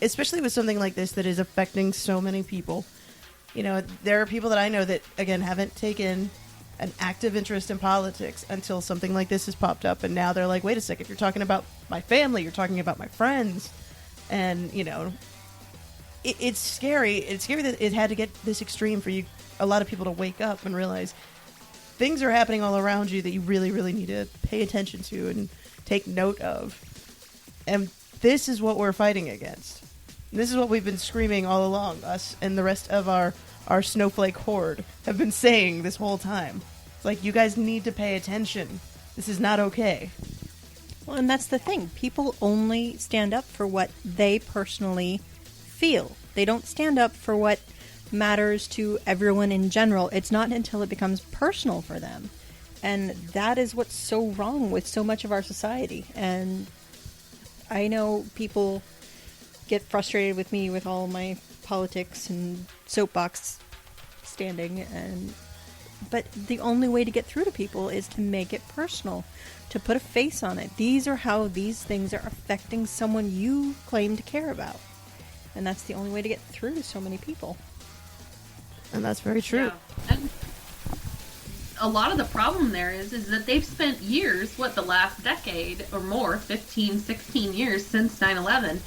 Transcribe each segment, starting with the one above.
especially with something like this that is affecting so many people. There are people that I know that, again, haven't taken an active interest in politics until something like this has popped up, and now they're like, wait a second, you're talking about my family, you're talking about my friends, and it's scary. It's scary that it had to get this extreme for a lot of people to wake up and realize things are happening all around you that you really, really need to pay attention to and take note of. And this is what we're fighting against. This is what we've been screaming all along. Us and the rest of our snowflake horde have been saying this whole time. It's like, you guys need to pay attention. This is not okay. Well, and that's the thing. People only stand up for what they personally feel. They don't stand up for what matters to everyone in general. It's not until it becomes personal for them. And that is what's so wrong with so much of our society. And I know people get frustrated with me with all my politics and soapbox standing, but the only way to get through to people is to make it personal, to put a face on it. These are how these things are affecting someone you claim to care about, and that's the only way to get through to so many people. And that's very true. Yeah. And a lot of the problem there is that they've spent years, the last decade or more, 15, 16 years since 9/11,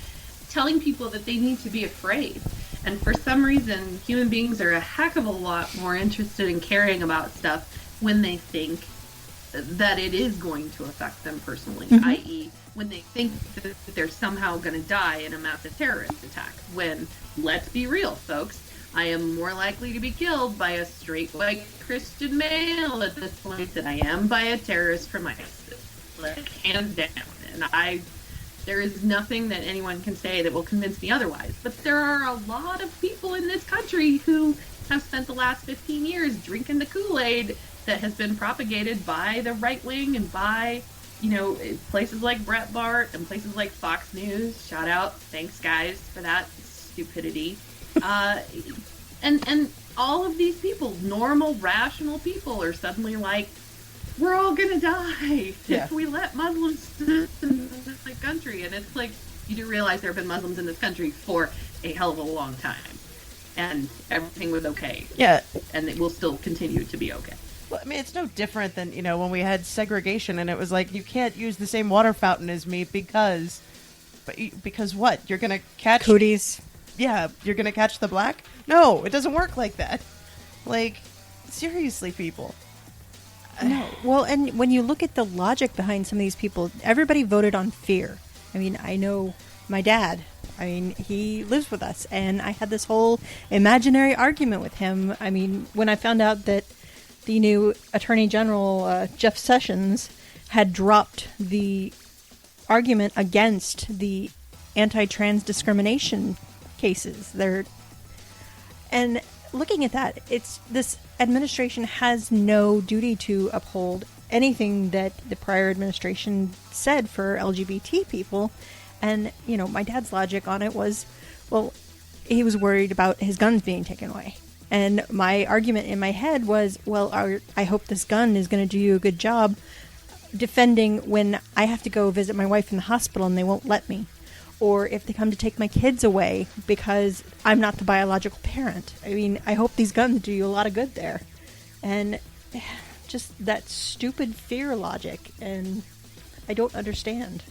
telling people that they need to be afraid. And for some reason, human beings are a heck of a lot more interested in caring about stuff when they think that it is going to affect them personally, i.e. when they think that they're somehow going to die in a massive terrorist attack. When, let's be real, folks, I am more likely to be killed by a straight white Christian male at this point than I am by a terrorist from ISIS. Like, hands down. And there is nothing that anyone can say that will convince me otherwise. But there are a lot of people in this country who have spent the last 15 years drinking the Kool-Aid that has been propagated by the right wing and by, places like Breitbart and places like Fox News. Shout out. Thanks, guys, for that stupidity. And all of these people, normal, rational people, are suddenly like, we're all gonna die if we let Muslims in the country. And it's like, you do realize there have been Muslims in this country for a hell of a long time, and everything was okay. Yeah, and it will still continue to be okay. Well, I mean, it's no different than when we had segregation, and it was like, you can't use the same water fountain as me because what? You're gonna catch cooties. Yeah, you're gonna catch the black. No, it doesn't work like that. Like, seriously, people. No. Well, and when you look at the logic behind some of these people, everybody voted on fear. I mean, I know my dad. I mean, he lives with us, and I had this whole imaginary argument with him. I mean, when I found out that the new Attorney General, Jeff Sessions, had dropped the argument against the anti-trans discrimination cases. And looking at that, this administration has no duty to uphold anything that the prior administration said for LGBT people. And, my dad's logic on it was, well, he was worried about his guns being taken away. And my argument in my head was, well, I hope this gun is going to do you a good job defending when I have to go visit my wife in the hospital and they won't let me. Or if they come to take my kids away because I'm not the biological parent. I mean, I hope these guns do you a lot of good there. And just that stupid fear logic, and I don't understand.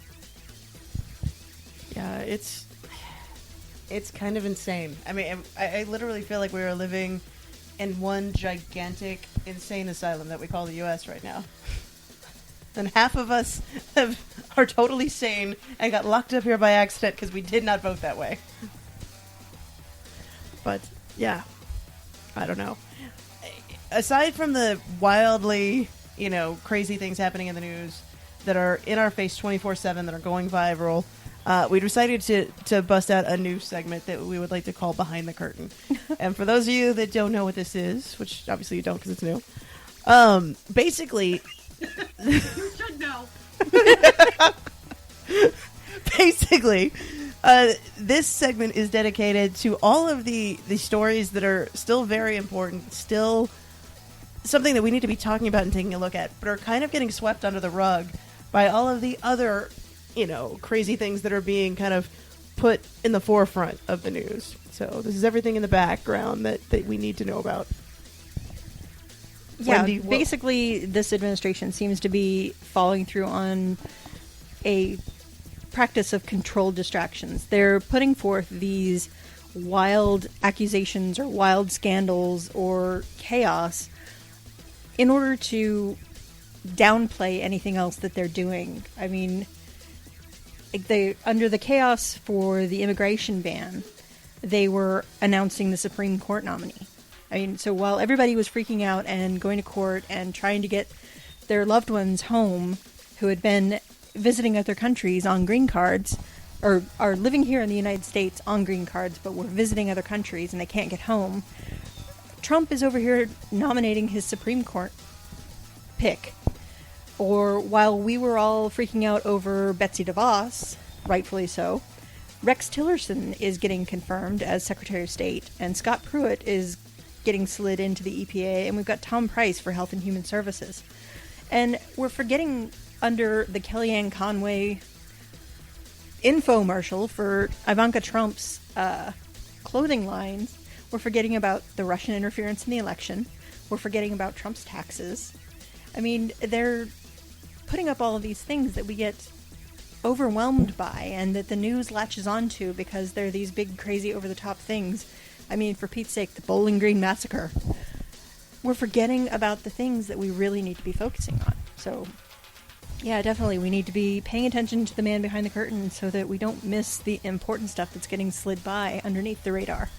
Yeah, it's kind of insane. I mean, I literally feel like we are living in one gigantic, insane asylum that we call the U.S. right now. And half of us are totally sane and got locked up here by accident because we did not vote that way. But, yeah, I don't know. Aside from the wildly, crazy things happening in the news that are in our face 24/7, that are going viral, we decided to bust out a new segment that we would like to call Behind the Curtain. And for those of you that don't know what this is, which obviously you don't because it's new, basically... You should know. Basically, this segment is dedicated to all of the stories that are still very important, still something that we need to be talking about and taking a look at, but are kind of getting swept under the rug by all of the other, crazy things that are being kind of put in the forefront of the news. So this is everything in the background that we need to know about. Yeah, Wendy, basically, this administration seems to be following through on a practice of controlled distractions. They're putting forth these wild accusations or wild scandals or chaos in order to downplay anything else that they're doing. I mean, under the chaos for the immigration ban, they were announcing the Supreme Court nominee. I mean, so while everybody was freaking out and going to court and trying to get their loved ones home who had been visiting other countries on green cards, or are living here in the United States on green cards, but were visiting other countries and they can't get home, Trump is over here nominating his Supreme Court pick. Or while we were all freaking out over Betsy DeVos, rightfully so, Rex Tillerson is getting confirmed as Secretary of State, and Scott Pruitt is getting slid into the EPA, and we've got Tom Price for Health and Human Services. And we're forgetting, under the Kellyanne Conway infomercial for Ivanka Trump's clothing lines, we're forgetting about the Russian interference in the election. We're forgetting about Trump's taxes. I mean, they're putting up all of these things that we get overwhelmed by and that the news latches onto because they're these big, crazy, over-the-top things. I mean, for Pete's sake, the Bowling Green Massacre. We're forgetting about the things that we really need to be focusing on. So, yeah, definitely, we need to be paying attention to the man behind the curtain so that we don't miss the important stuff that's getting slid by underneath the radar.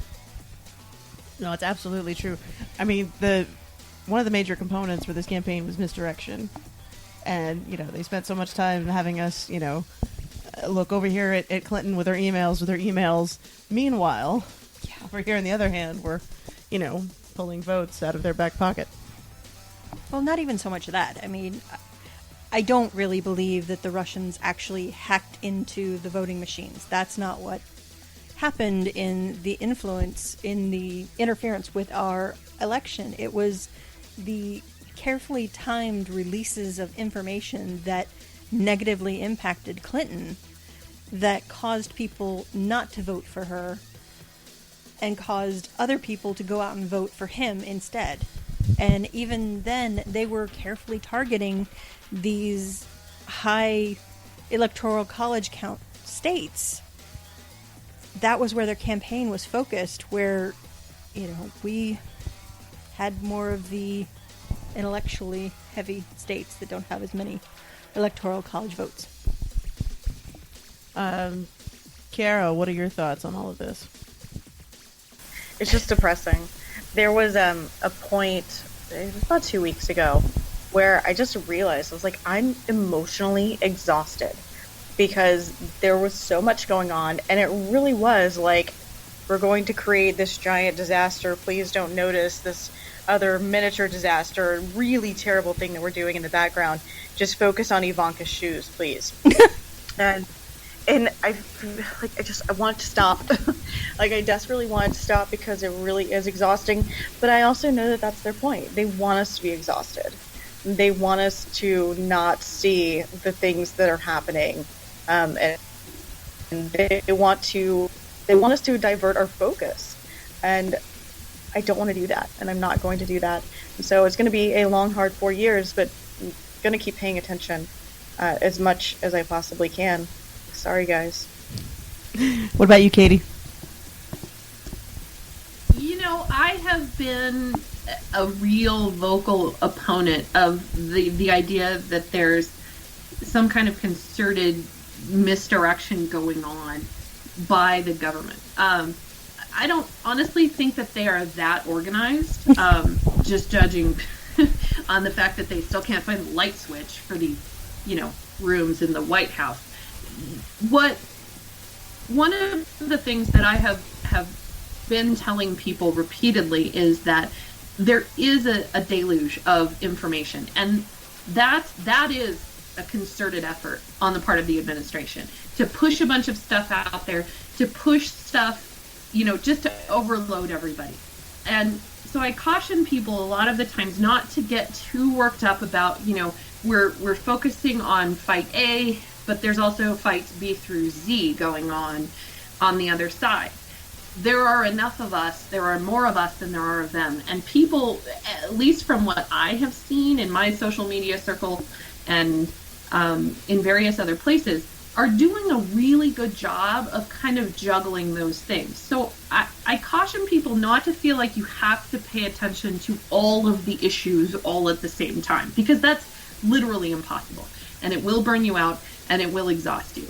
No, it's absolutely true. I mean, one of the major components for this campaign was misdirection. And, they spent so much time having us, look over here at Clinton with her emails. Meanwhile, over here on the other hand, we're, pulling votes out of their back pocket. Well, not even so much of that. I mean, I don't really believe that the Russians actually hacked into the voting machines. That's not what happened in the interference with our election. It was the carefully timed releases of information that negatively impacted Clinton that caused people not to vote for her and caused other people to go out and vote for him instead. And even then, they were carefully targeting these high electoral college count states. That was where their campaign was focused, where, we had more of the intellectually heavy states that don't have as many electoral college votes. Kiara, what are your thoughts on all of this? It's just depressing. There was a point, it was about 2 weeks ago, where I just realized, I was like, I'm emotionally exhausted because there was so much going on, and it really was like, we're going to create this giant disaster, please don't notice this other miniature disaster, really terrible thing that we're doing in the background. Just focus on Ivanka's shoes, please. And I feel like I want to stop. Like, I desperately want to stop because it really is exhausting. But I also know that that's their point. They want us to be exhausted. They want us to not see the things that are happening. And they want us to divert our focus. And I don't want to do that. And I'm not going to do that. And so it's going to be a long, hard 4 years, but I'm going to keep paying attention as much as I possibly can. Sorry, guys. What about you, Katie? I have been a real vocal opponent of the idea that there's some kind of concerted misdirection going on by the government. I don't honestly think that they are that organized, just judging on the fact that they still can't find the light switch for the, rooms in the White House. One of the things that I have been telling people repeatedly is that there is a deluge of information, and that is a concerted effort on the part of the administration to push a bunch of stuff out there, to push stuff, just to overload everybody. And so I caution people a lot of the times not to get too worked up about, we're focusing on fight A, but there's also fights B through Z going on. on the other side. There are enough of us, there are more of us than there are of them. And people, at least from what I have seen in my social media circle and in various other places, are doing a really good job of kind of juggling those things. So I caution people not to feel like you have to pay attention to all of the issues all at the same time, because that's literally impossible. And it will burn you out and it will exhaust you.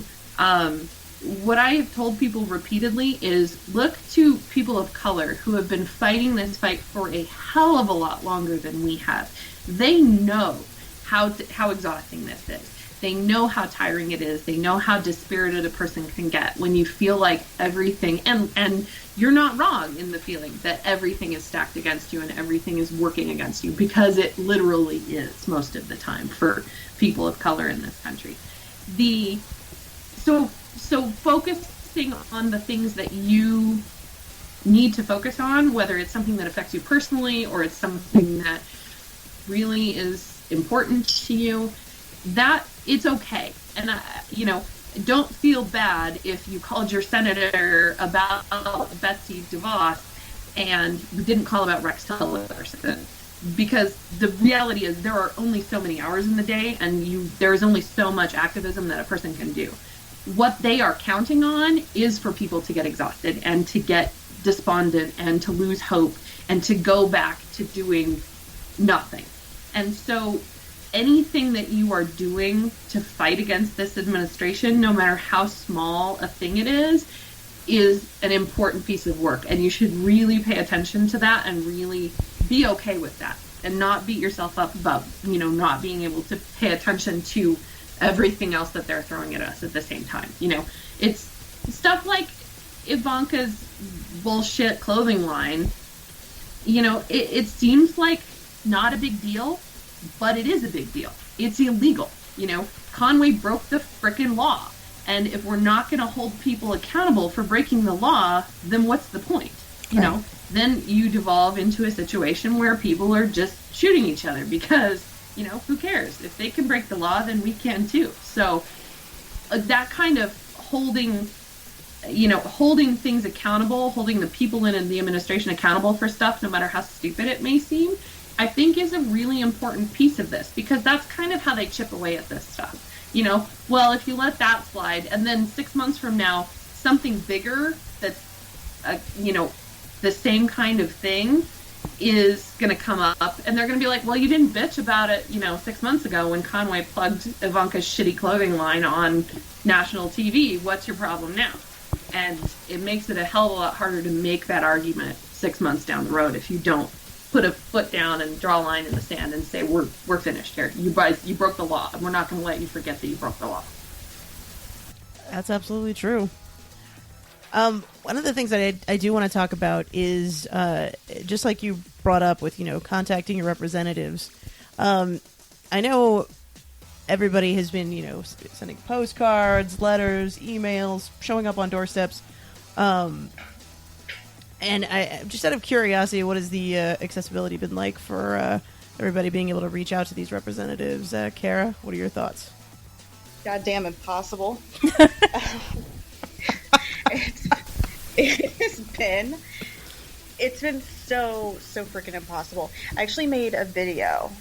What I have told people repeatedly is look to people of color who have been fighting this fight for a hell of a lot longer than we have. They know how exhausting this is. They know how tiring it is. They know how dispirited a person can get when you feel like everything, and you're not wrong in the feeling that everything is stacked against you and everything is working against you, because it literally is most of the time for people of color in this country. So focusing on the things that you need to focus on, whether it's something that affects you personally or it's something that really is important to you, that it's okay. And don't feel bad if you called your senator about Betsy DeVos and you didn't call about Rex Tillerson, because the reality is there are only so many hours in the day, and there is only so much activism that a person can do. What they are counting on is for people to get exhausted and to get despondent and to lose hope and to go back to doing nothing. And so anything that you are doing to fight against this administration, no matter how small a thing it is an important piece of work. And you should really pay attention to that and really be okay with that and not beat yourself up about, not being able to pay attention to everything else that they're throwing at us at the same time. It's stuff like Ivanka's bullshit clothing line. It seems like not a big deal, but it is a big deal. It's illegal. Conway broke the frickin' law. And if we're not going to hold people accountable for breaking the law, then what's the point? Right. Then you devolve into a situation where people are just shooting each other because, who cares? If they can break the law, then we can too. So that kind of holding things accountable, holding the people in the administration accountable for stuff, no matter how stupid it may seem, I think is a really important piece of this, because that's kind of how they chip away at this stuff. Well, if you let that slide, and then 6 months from now, something bigger that's, the same kind of thing is going to come up, and they're going to be like, well, you didn't bitch about it, 6 months ago when Conway plugged Ivanka's shitty clothing line on national TV. What's your problem now? And it makes it a hell of a lot harder to make that argument 6 months down the road if you don't put a foot down and draw a line in the sand and say, we're finished here. You broke the law, and we're not going to let you forget that you broke the law. That's absolutely true. One of the things that I do want to talk about is just like you brought up with, contacting your representatives. I know everybody has been, sending postcards, letters, emails, showing up on doorsteps. And I just out of curiosity, what has the accessibility been like for everybody being able to reach out to these representatives? Kara, what are your thoughts? Goddamn impossible. It's been so freaking impossible. I actually made a video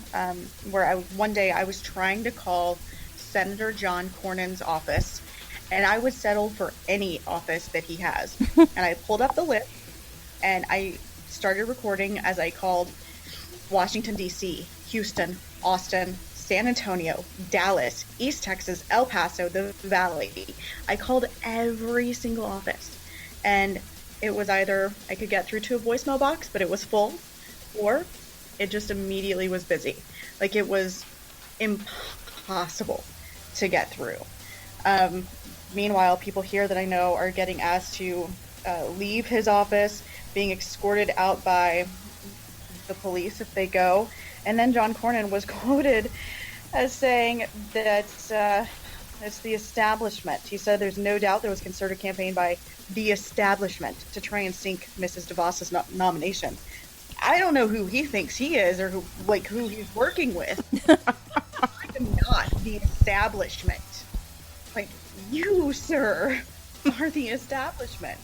where one day I was trying to call Senator John Cornyn's office, and I would settle for any office that he has. And I pulled up the list, and I started recording as I called Washington, D.C., Houston, Austin, San Antonio, Dallas, East Texas, El Paso, the Valley. I called every single office, and it was either I could get through to a voicemail box, but it was full, or it just immediately was busy. Like, it was impossible to get through. Meanwhile, people here that I know are getting asked to leave his office, being escorted out by the police if they go. And then John Cornyn was quoted as saying that it's the establishment. He said there's no doubt there was a concerted campaign by the establishment to try and sink Mrs. DeVos's nomination. I don't know who he thinks he is, or who he's working with. I am not the establishment. Like, you, sir, are the establishment.